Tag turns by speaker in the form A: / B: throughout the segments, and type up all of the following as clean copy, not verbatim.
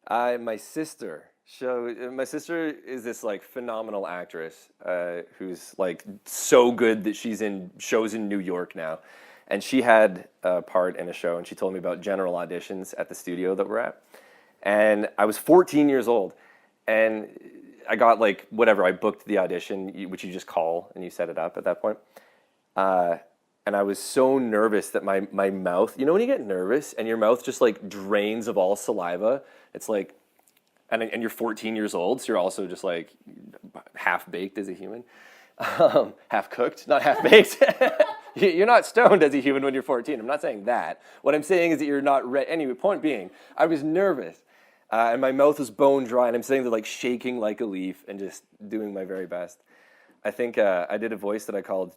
A: My sister. My sister is this like phenomenal actress who's like so good that she's in shows in New York now, and she had a part in a show, and she told me about general auditions at the studio that we're at, and I was 14 years old, and I got like whatever. I booked the audition, which you just call and you set it up at that point. Uh, and I was so nervous that my mouth, you know, when you get nervous and your mouth just like drains of all saliva, it's like, and you're 14 years old, so you're also just like half baked as a human, half cooked, not half baked. You're not stoned as a human when you're 14. I'm not saying that. What I'm saying is that you're not ready. Anyway, point being, I was nervous, and my mouth was bone dry, and I'm sitting there like shaking like a leaf and just doing my very best. I think I did a voice that I called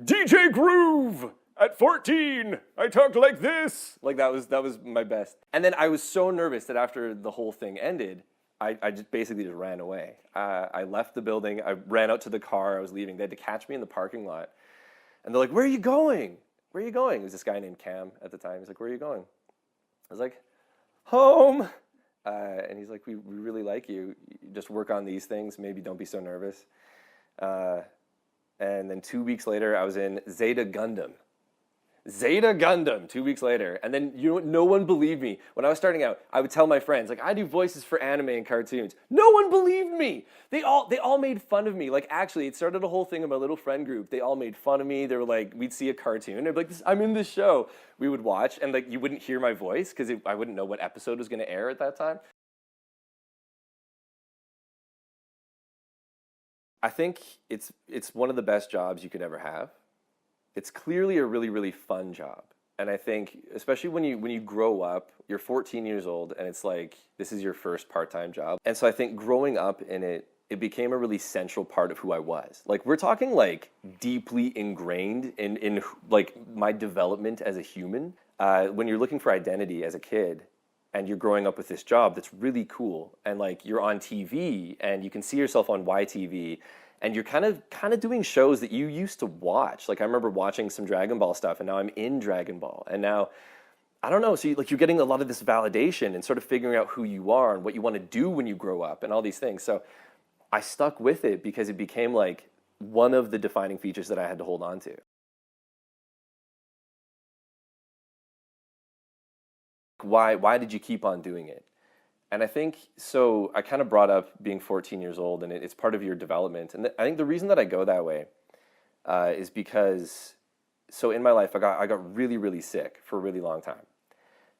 A: DJ Groove. At 14, I talked like this. Like that was my best. And then I was so nervous that after the whole thing ended, I just basically just ran away. I left the building. I ran out to the car. I was leaving. They had to catch me in the parking lot. And they're like, "Where are you going? Where are you going?" It was this guy named Cam at the time. He's like, "Where are you going?" I was like, "Home." And he's like, we really like you. Just work on these things. Maybe don't be so nervous. Uh, and then 2 weeks later, I was in Zeta Gundam. Zeta Gundam 2 weeks later. And then no one believed me. When I was starting out, I would tell my friends, like, I do voices for anime and cartoons. No one believed me. They all made fun of me. Like, actually, it started a whole thing in my little friend group. They all made fun of me. They were like, we'd see a cartoon. They'd be like, I'm in this show. We would watch, and like you wouldn't hear my voice because I wouldn't know what episode was going to air at that time. I think it's one of the best jobs you could ever have. It's clearly a really really fun job, and I think especially when you grow up, you're 14 years old, and it's like this is your first part-time job, and so I think growing up in it became a really central part of who I was. Like we're talking like deeply ingrained in like my development as a human. When you're looking for identity as a kid, and you're growing up with this job that's really cool, and like you're on TV and you can see yourself on YTV, and you're kind of doing shows that you used to watch. Like I remember watching some Dragon Ball stuff, and now I'm in Dragon Ball, and now I don't know. So like you're getting a lot of this validation and sort of figuring out who you are and what you want to do when you grow up and all these things. So I stuck with it because it became like one of the defining features that I had to hold on to. Why did you keep on doing it? And I think so. I kind of brought up being 14 years old, and it's part of your development. And I think the reason that I go that way is because so in my life I got really really sick for a really long time,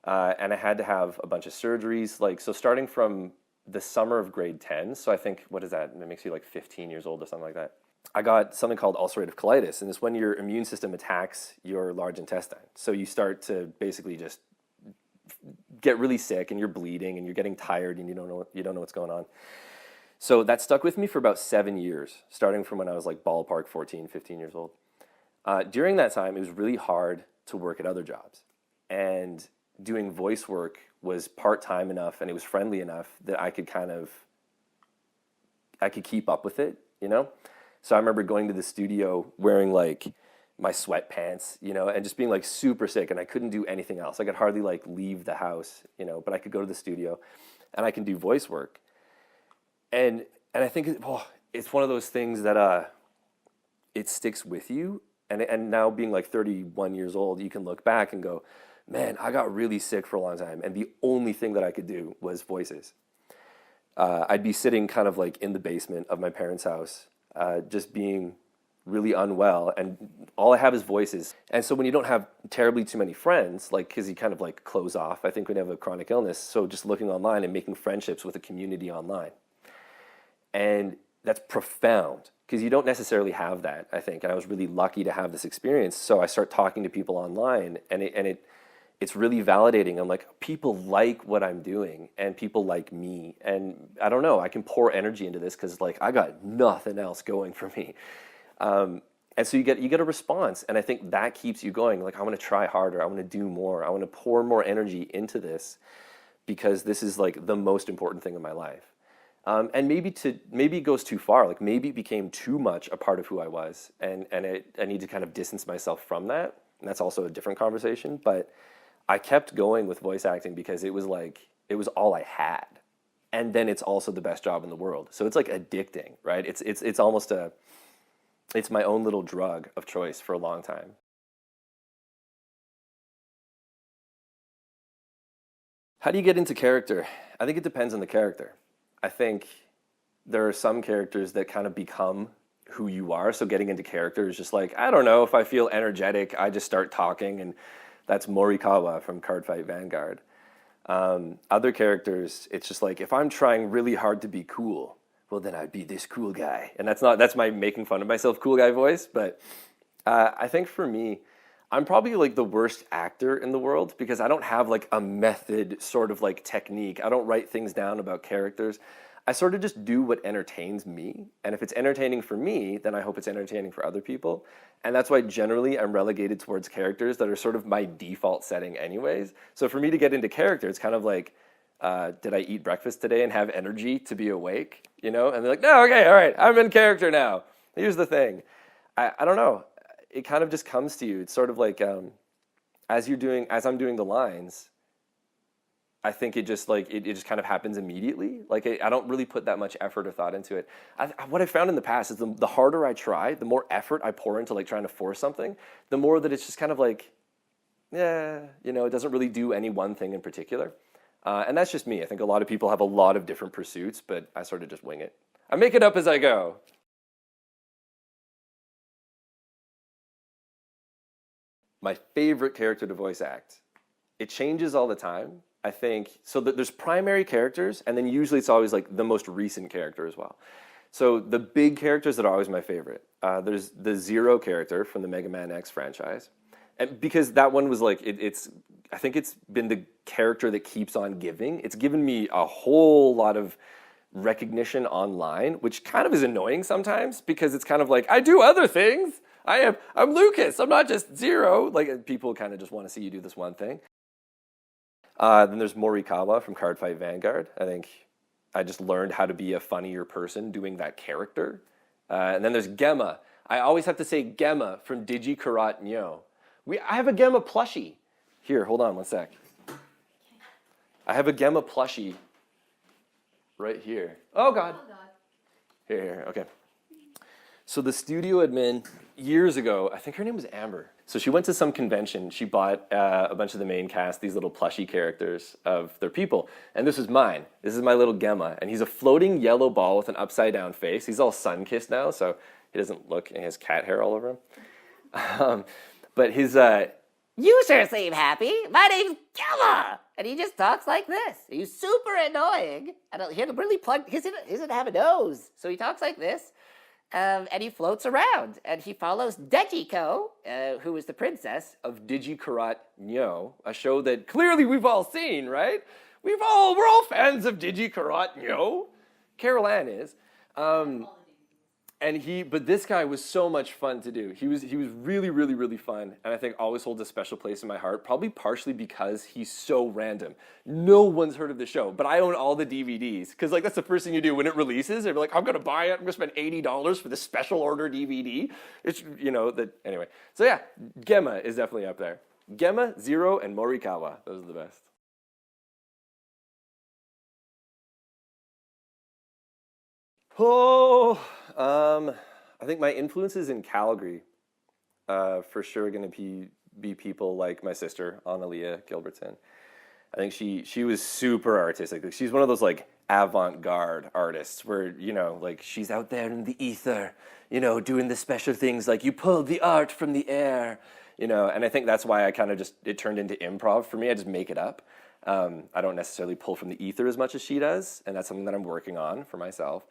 A: and I had to have a bunch of surgeries. Like so, starting from the summer of grade 10. So I think what is that? That makes you like 15 years old or something like that. I got something called ulcerative colitis, and it's when your immune system attacks your large intestine. So you start to basically just get really sick, and you're bleeding, and you're getting tired, and you don't know what's going on. So that stuck with me for about 7 years, starting from when I was like ballpark 14, 15 years old. During that time, it was really hard to work at other jobs, and doing voice work was part time enough, and it was friendly enough that I could keep up with it, you know? So I remember going to the studio wearing like my sweatpants, and just being like super sick, and I couldn't do anything else. I could hardly like leave the house, but I could go to the studio and I can do voice work. And I think it's one of those things that it sticks with you. And now being like 31 years old, you can look back and go, man, I got really sick for a long time, and the only thing that I could do was voices. I'd be sitting kind of like in the basement of my parents' house, just being really unwell, and all I have is voices. And so when you don't have terribly too many friends, like because you kind of like close off, I think when you have a chronic illness, so just looking online and making friendships with a community online. And that's profound because you don't necessarily have that, I think. And I was really lucky to have this experience. So I start talking to people online, and it's really validating. I'm like, people like what I'm doing, and people like me. And I don't know, I can pour energy into this because like I got nothing else going for me. And so you get a response, and I think that keeps you going. Like I want to try harder, I want to do more, I want to pour more energy into this because this is like the most important thing in my life. And maybe it goes too far. Like maybe it became too much a part of who I was, and I need to kind of distance myself from that. And that's also a different conversation. But I kept going with voice acting because it was all I had. and then it's also the best job in the world. So it's like addicting, right? It's almost it's my own little drug of choice for a long time. How do you get into character? I think it depends on the character. I think there are some characters that kind of become who you are. So getting into character is just like, I don't know, if I feel energetic, I just start talking, and that's Morikawa from Cardfight Vanguard. Other characters, it's just like, if I'm trying really hard to be cool, well, then I'd be this cool guy. And that's my making fun of myself cool guy voice. But I think for me, I'm probably like the worst actor in the world because I don't have like a method sort of like technique. I don't write things down about characters. I sort of just do what entertains me. And if it's entertaining for me, then I hope it's entertaining for other people. And that's why generally I'm relegated towards characters that are sort of my default setting anyways. So for me to get into character, it's kind of like, did I eat breakfast today and have energy to be awake? You know? And they're like, no, okay, all right, I'm in character now. Here's the thing. I don't know. It kind of just comes to you. It's sort of like as I'm doing the lines, I think it just like it just kind of happens immediately. Like I don't really put that much effort or thought into it. What I found in the past is the harder I try, the more effort I pour into like trying to force something, the more that it's just kind of like, yeah, you know, it doesn't really do any one thing in particular. And that's just me. I think a lot of people have a lot of different pursuits, but I sort of just wing it. I make it up as I go. My favorite character to voice act. It changes all the time. I think so that there's primary characters, and then usually it's always like the most recent character as well. So the big characters that are always my favorite. There's the Zero character from the Mega Man X franchise, and because that one was like it's I think it's been the character that keeps on giving. It's given me a whole lot of recognition online, which kind of is annoying sometimes because it's kind of like I do other things. I'm Lucas. I'm not just Zero. Like people kind of just want to see you do this one thing. Then there's Morikawa from Cardfight Vanguard. I think I just learned how to be a funnier person doing that character. And then there's Gemma. I always have to say Gemma from Digi Karat Nyo. I have a Gemma plushie. Here, hold on one sec. I have a Gemma plushie right here. Oh, God. Here, okay. So the studio admin, years ago, I think her name was Amber. So she went to some convention. She bought a bunch of the main cast, these little plushie characters of their people. And this is mine. This is my little Gemma. And he's a floating yellow ball with an upside-down face. He's all sun-kissed now, so he doesn't look, and he has cat hair all over him. But his...
B: You sure seem happy. My name's Gemma. And he just talks like this. He's super annoying. And he really plugged... He doesn't have a nose. So he talks like this. And he floats around, and he follows Dejiko, who is the princess
A: of Digi Karat Nyo, a show that clearly we've all seen, right? We're all fans of Digi Karat Nyo. Carol Ann is. But this guy was so much fun to do. He was really, really, really fun, and I think always holds a special place in my heart, probably partially because he's so random. No one's heard of the show, but I own all the DVDs, because like that's the first thing you do when it releases. They're like, I'm gonna buy it, I'm gonna spend $80 for the special order DVD. It's, you know, that anyway. So yeah, Gemma is definitely up there. Gemma, Zero, and Morikawa. Those are the best. Oh, I think my influences in Calgary, for sure, going to be people like my sister, Analia Gilbertson. I think she was super artistic. Like, she's one of those like avant-garde artists where, you know, like she's out there in the ether, you know, doing the special things like you pulled the art from the air, you know. And I think that's why I kind of it turned into improv for me. I just make it up. I don't necessarily pull from the ether as much as she does, and that's something that I'm working on for myself.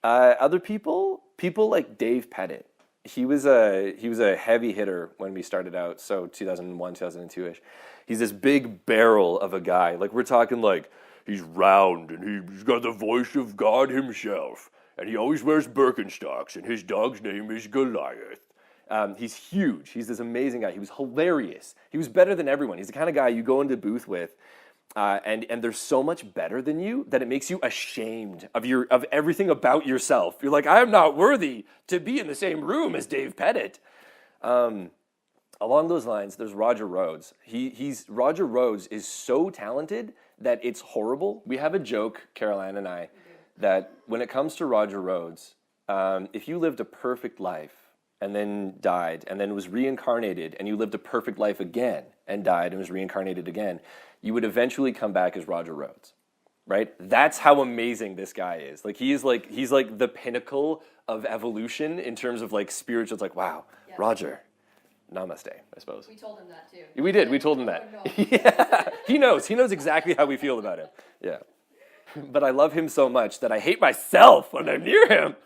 A: Other people like Dave Pettit. He was a heavy hitter when we started out, so 2001, 2002-ish. He's this big barrel of a guy. Like, we're talking like he's round and he's got the voice of God himself. And he always wears Birkenstocks, and his dog's name is Goliath. He's huge. He's this amazing guy. He was hilarious. He was better than everyone. He's the kind of guy you go into booth with, and they're so much better than you that it makes you ashamed of everything about yourself. You're like, I am not worthy to be in the same room as Dave Pettit. Along those lines, there's Roger Rhodes. Roger Rhodes is so talented that it's horrible. We have a joke, Caroline and I, that when it comes to Roger Rhodes, if you lived a perfect life and then died and then was reincarnated and you lived a perfect life again and died and was reincarnated again, you would eventually come back as Roger Rhodes, right? That's how amazing this guy is. Like he's like the pinnacle of evolution in terms of like spiritual. It's like, wow, yeah. Roger, namaste, I suppose.
C: We told him that too.
A: We did. We told him that. Yeah, he knows. He knows exactly how we feel about him. Yeah. But I love him so much that I hate myself when I'm near him.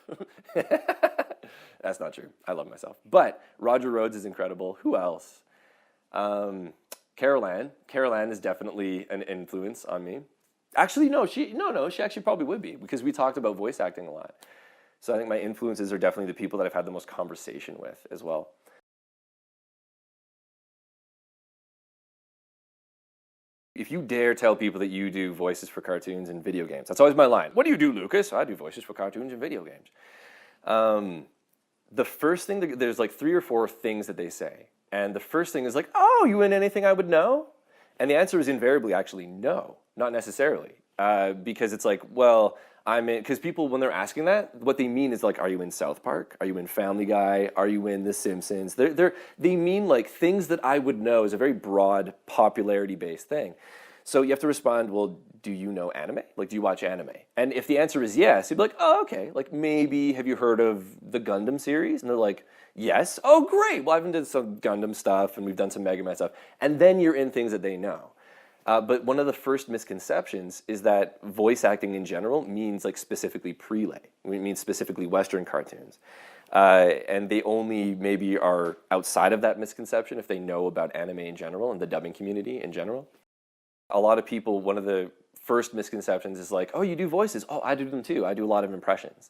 A: That's not true. I love myself. But Roger Rhodes is incredible. Who else? Caroline. Caroline is definitely an influence on me. Actually, no, she actually probably would be because we talked about voice acting a lot. So I think my influences are definitely the people that I've had the most conversation with as well. If you dare tell people that you do voices for cartoons and video games, that's always my line. What do you do, Lucas? I do voices for cartoons and video games. The first thing, there's like 3 or 4 things that they say. And the first thing is like, oh, you in anything I would know? And the answer is invariably actually no, not necessarily. Because it's like, well, I'm in, because people, when they're asking that, what they mean is like, are you in South Park? Are you in Family Guy? Are you in The Simpsons? They mean like things that I would know is a very broad, popularity-based thing. So you have to respond, well, do you know anime? Like, do you watch anime? And if the answer is yes, you'd be like, oh, okay. Like, maybe have you heard of the Gundam series? And they're like, yes. Oh, great. Well, I've done some Gundam stuff, and we've done some Mega Man stuff. And then you're in things that they know. But one of the first misconceptions is that voice acting in general means like specifically prelay. It means specifically Western cartoons. And they only maybe are outside of that misconception if they know about anime in general and the dubbing community in general. A lot of people, one of the first misconceptions is like, oh, you do voices. Oh, I do them too. I do a lot of impressions.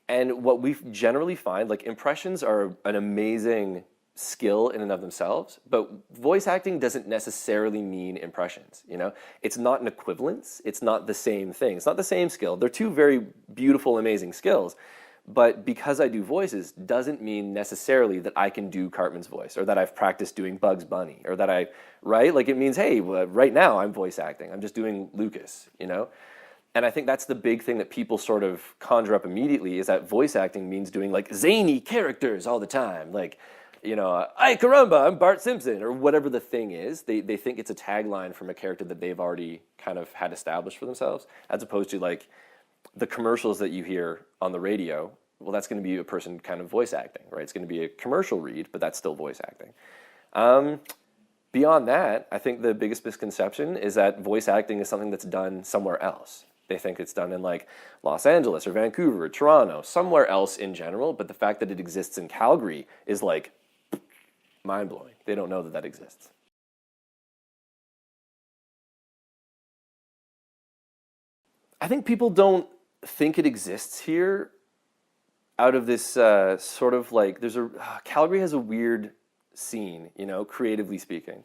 A: And what we generally find, like impressions are an amazing skill in and of themselves, but voice acting doesn't necessarily mean impressions, you know? It's not an equivalence. It's not the same thing. It's not the same skill. They're two very beautiful, amazing skills. But because I do voices doesn't mean necessarily that I can do Cartman's voice or that I've practiced doing Bugs Bunny or that right? Like it means, hey, right now I'm voice acting. I'm just doing Lucas, you know? And I think that's the big thing that people sort of conjure up immediately is that voice acting means doing like zany characters all the time. Like, you know, ay caramba, I'm Bart Simpson or whatever the thing is. They think it's a tagline from a character that they've already kind of had established for themselves as opposed to like, the commercials that you hear on the radio, well, that's going to be a person kind of voice acting, right? It's going to be a commercial read, but that's still voice acting. Beyond that, I think the biggest misconception is that voice acting is something that's done somewhere else. They think it's done in like Los Angeles or Vancouver or Toronto, somewhere else in general, but the fact that it exists in Calgary is like mind-blowing. They don't know that that exists. I think people don't think it exists here out of this sort of like, Calgary has a weird scene, you know, creatively speaking.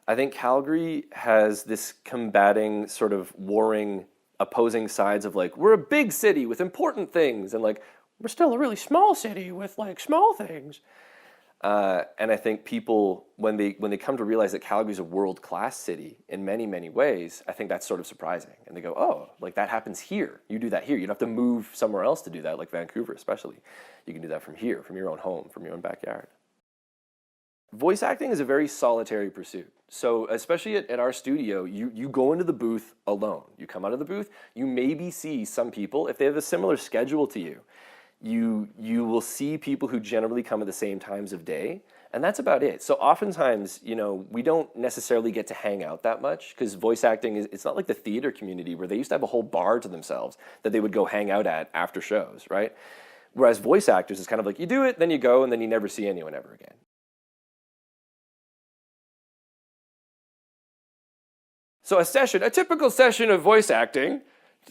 A: I think Calgary has this combating sort of warring, opposing sides of like, we're a big city with important things and like, we're still a really small city with like small things. And I think people, when they come to realize that Calgary's a world-class city in many, many ways, I think that's sort of surprising. And they go, oh, like that happens here. You do that here. You don't have to move somewhere else to do that, like Vancouver especially. You can do that from here, from your own home, from your own backyard. Voice acting is a very solitary pursuit. So especially at our studio, you go into the booth alone. You come out of the booth, you maybe see some people, if they have a similar schedule to you, you will see people who generally come at the same times of day, and that's about it. So oftentimes, you know, we don't necessarily get to hang out that much because voice acting it's not like the theater community where they used to have a whole bar to themselves that they would go hang out at after shows, right? Whereas voice actors is kind of like you do it, then you go, and then you never see anyone ever again. So a typical session of voice acting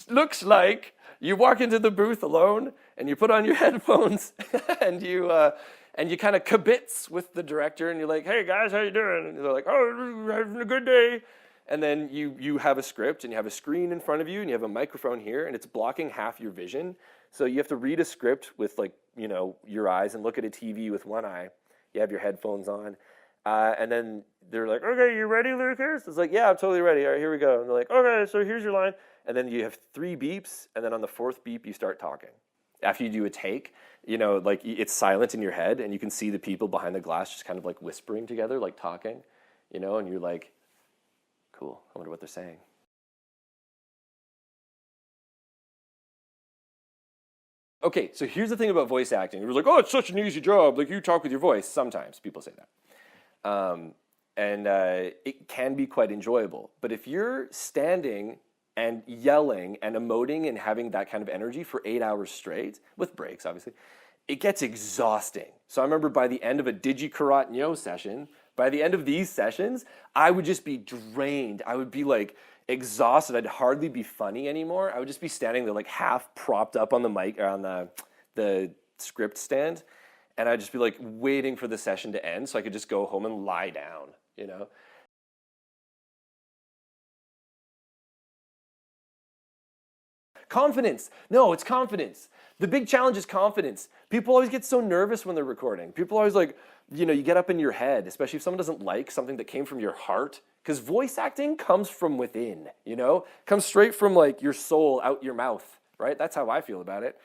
A: looks like you walk into the booth alone and you put on your headphones and you kind of kibitz with the director and you're like, hey guys, how you doing? And they're like, oh, having a good day. And then you have a script and you have a screen in front of you and you have a microphone here and it's blocking half your vision. So you have to read a script with like, you know, your eyes and look at a TV with one eye. You have your headphones on. And then they're like, okay, you ready, Lucas? It's like, yeah, I'm totally ready. All right, here we go. And they're like, okay, so here's your line. And then you have 3 beeps, and then on the 4th beep, you start talking. After you do a take, like it's silent in your head, and you can see the people behind the glass just kind of like whispering together, like talking, and you're like, cool, I wonder what they're saying. Okay, so here's the thing about voice acting. You're like, oh, it's such an easy job. Like, you talk with your voice. Sometimes people say that. And it can be quite enjoyable. But if you're standing and yelling and emoting and having that kind of energy for 8 hours straight, with breaks, obviously, it gets exhausting. So I remember by the end of a Digi Karat session, by the end of these sessions, I would just be drained. I would be like exhausted. I'd hardly be funny anymore. I would just be standing there like half propped up on the mic, or on the script stand, and I'd just be like waiting for the session to end so I could just go home and lie down. Confidence. No, it's confidence. The big challenge is confidence. People always get so nervous when they're recording. People always like, you get up in your head, especially if someone doesn't like something that came from your heart. Because voice acting comes from within, comes straight from like your soul out your mouth, right? That's how I feel about it.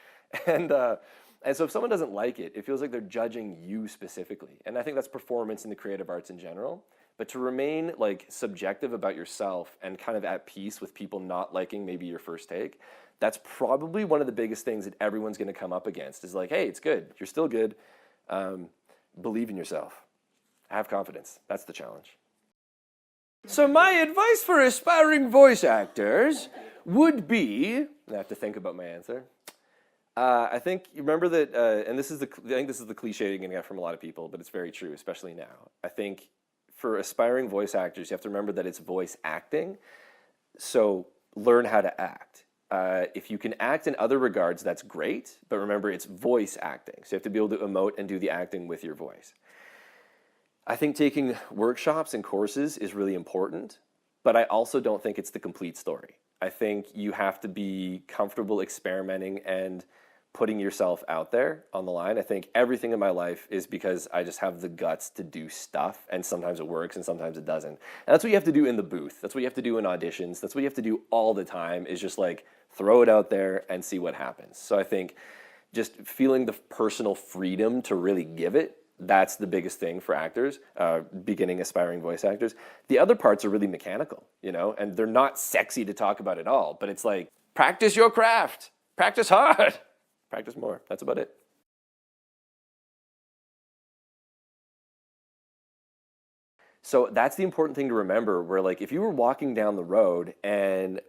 A: And so if someone doesn't like it, it feels like they're judging you specifically. And I think that's performance in the creative arts in general. But to remain like subjective about yourself and kind of at peace with people not liking maybe your first take, that's probably one of the biggest things that everyone's going to come up against is like, hey, it's good. You're still good. Believe in yourself. Have confidence. That's the challenge. So my advice for aspiring voice actors would be, I have to think about my answer. I think you remember that, and I think this is the cliche you're going to get from a lot of people, but it's very true, especially now. I think for aspiring voice actors, you have to remember that it's voice acting. So learn how to act. If you can act in other regards, that's great, but remember it's voice acting. So you have to be able to emote and do the acting with your voice. I think taking workshops and courses is really important, but I also don't think it's the complete story. I think you have to be comfortable experimenting and putting yourself out there on the line. I think everything in my life is because I just have the guts to do stuff, and sometimes it works and sometimes it doesn't. And that's what you have to do in the booth. That's what you have to do in auditions. That's what you have to do all the time, is just like throw it out there and see what happens. So I think just feeling the personal freedom to really give it, that's the biggest thing for actors, beginning aspiring voice actors. The other parts are really mechanical, and they're not sexy to talk about at all, but it's like, practice your craft, practice hard, practice more. That's about it. So that's the important thing to remember, where like if you were walking down the road and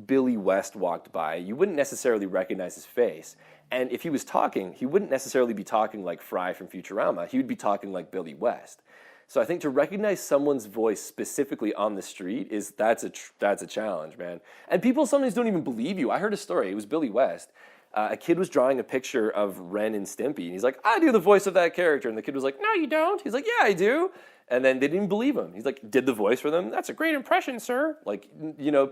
A: Billy West walked by, you wouldn't necessarily recognize his face. And if he was talking, he wouldn't necessarily be talking like Fry from Futurama. He would be talking like Billy West. So I think to recognize someone's voice specifically on the street that's a challenge, man. And people sometimes don't even believe you. I heard a story. It was Billy West. A kid was drawing a picture of Ren and Stimpy, and he's like, I do the voice of that character. And the kid was like, no, you don't. He's like, yeah, I do. And then they didn't believe him. He's like, did the voice for them? That's a great impression, sir. Like,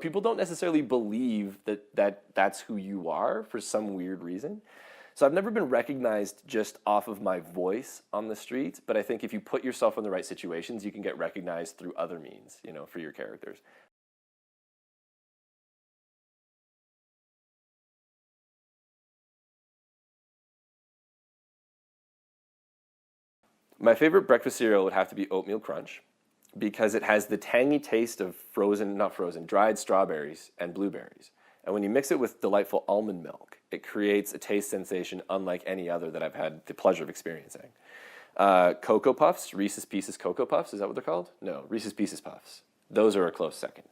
A: people don't necessarily believe that's who you are for some weird reason. So I've never been recognized just off of my voice on the street, but I think if you put yourself in the right situations, you can get recognized through other means, for your characters. My favorite breakfast cereal would have to be Oatmeal Crunch, because it has the tangy taste of dried strawberries and blueberries. And when you mix it with delightful almond milk, it creates a taste sensation unlike any other that I've had the pleasure of experiencing. Cocoa Puffs, Reese's Pieces Cocoa Puffs, is that what they're called? No, Reese's Pieces Puffs. Those are a close second.